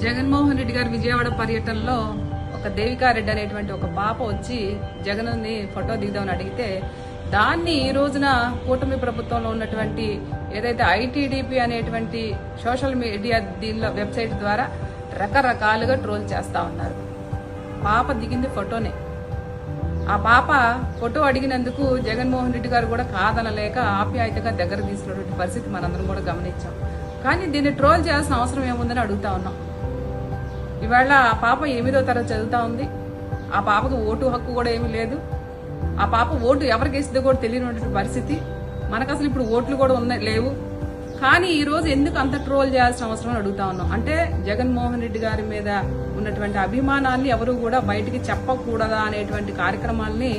జగన్మోహన్ రెడ్డి గారు విజయవాడ పర్యటనలో ఒక దేవికారెడ్డి అనేటువంటి ఒక పాప వచ్చి జగన్ని ఫోటో దిగుదామని అడిగితే దాన్ని ఈ రోజున కూటమి ప్రభుత్వంలో ఉన్నటువంటి ఏదైతే ఐటీడీపీ అనేటువంటి సోషల్ మీడియా దీనిలో వెబ్సైట్ ద్వారా రకరకాలుగా ట్రోల్ చేస్తా ఉన్నారు. పాప దిగింది ఫోటోనే. ఆ పాప ఫోటో అడిగినందుకు జగన్మోహన్ రెడ్డి గారు కూడా కాదనలేక ఆప్యాయతగా దగ్గర తీసుకున్నటువంటి పరిస్థితి మనందరం కూడా గమనించాం. కానీ దీన్ని ట్రోల్ చేయాల్సిన అవసరం ఏముందని అడుగుతా ఉన్నాం. ఇవాళ ఆ పాప 8వ తరగతి చదువుతా ఉంది. ఆ పాపకు ఓటు హక్కు కూడా ఏమీ లేదు. ఆ పాప ఓటు ఎవరికి ఇస్తుందో కూడా తెలియనటువంటి పరిస్థితి. మనకు అసలు ఇప్పుడు ఓట్లు కూడా లేవు. కానీ ఈ రోజు ఎందుకు అంత ట్రోల్ చేయాల్సిన అవసరం అడుగుతా ఉన్నాం. అంటే జగన్మోహన్ రెడ్డి గారి మీద ఉన్నటువంటి అభిమానాన్ని ఎవరు కూడా బయటికి చెప్పకూడదా అనేటువంటి కార్యక్రమాల్ని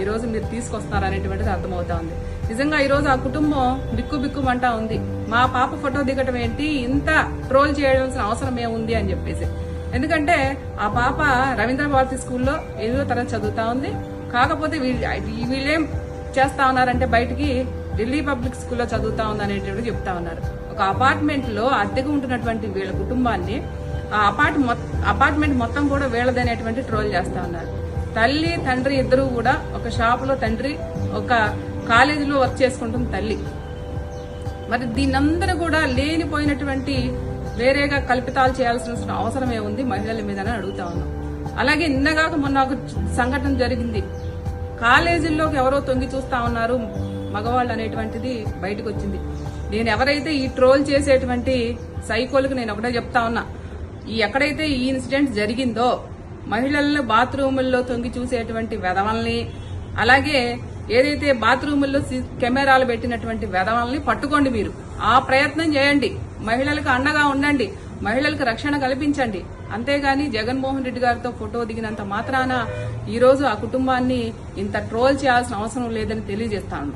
ఈ రోజు మీరు తీసుకొస్తున్నారు అనేటువంటిది అర్థమవుతా ఉంది. నిజంగా ఈ రోజు ఆ కుటుంబం బిక్కుబిక్కుమంటా ఉంది. మా పాప ఫోటో దిగటం ఏంటి, ఇంత ట్రోల్ చేయాల్సిన అవసరం ఏముంది అని చెప్పేసి. ఎందుకంటే ఆ పాప రవీంద్ర భారతి స్కూల్లో 8వ తరగతి చదువుతా ఉంది. కాకపోతే వీళ్ళేం చేస్తా ఉన్నారంటే బయటికి ఢిల్లీ పబ్లిక్ స్కూల్లో చదువుతా ఉంది అనేటువంటి చెప్తా ఉన్నారు. ఒక అపార్ట్మెంట్ లో అద్దెకు ఉంటున్నటువంటి వీళ్ళ కుటుంబాన్ని ఆ అపార్ట్మెంట్ మొత్తం కూడా వీళ్ళదనేటువంటి ట్రోల్ చేస్తా ఉన్నారు. తల్లి తండ్రి ఇద్దరు కూడా ఒక షాప్ లో తండ్రి, ఒక కాలేజీలో వర్క్ చేసుకుంటుంది తల్లి. మరి దీన్నందరూ కూడా లేనిపోయినటువంటి వేరేగా కల్పితాలు చేయాల్సిన అవసరం ఏముంది మహిళల మీద అడుగుతా ఉన్నాం. అలాగే నిన్నగాక మొన్న ఒక సంఘటన జరిగింది. కాలేజీల్లోకి ఎవరో తొంగి చూస్తా ఉన్నారు మగవాళ్ళు అనేటువంటిది బయటకు వచ్చింది. నేను ఎవరైతే ఈ ట్రోల్ చేసేటువంటి సైకోలకు నేను ఒకటే చెప్తా ఉన్నా, ఎక్కడైతే ఈ ఇన్సిడెంట్ జరిగిందో మహిళలను బాత్రూముల్లో తొంగి చూసేటువంటి వెధవల్ని, అలాగే ఏదైతే బాత్రూముల్లో కెమెరాలు పెట్టినటువంటి వెధవల్ని పట్టుకోండి. మీరు ఆ ప్రయత్నం చేయండి. మహిళలకు అండగా ఉండండి, మహిళలకు రక్షణ కల్పించండి. అంతేగాని జగన్మోహన్ రెడ్డి గారితో ఫోటో దిగినంత మాత్రాన ఈ రోజు ఆ కుటుంబాన్ని ఇంత ట్రోల్ చేయాల్సిన అవసరం లేదని తెలియజేస్తాను.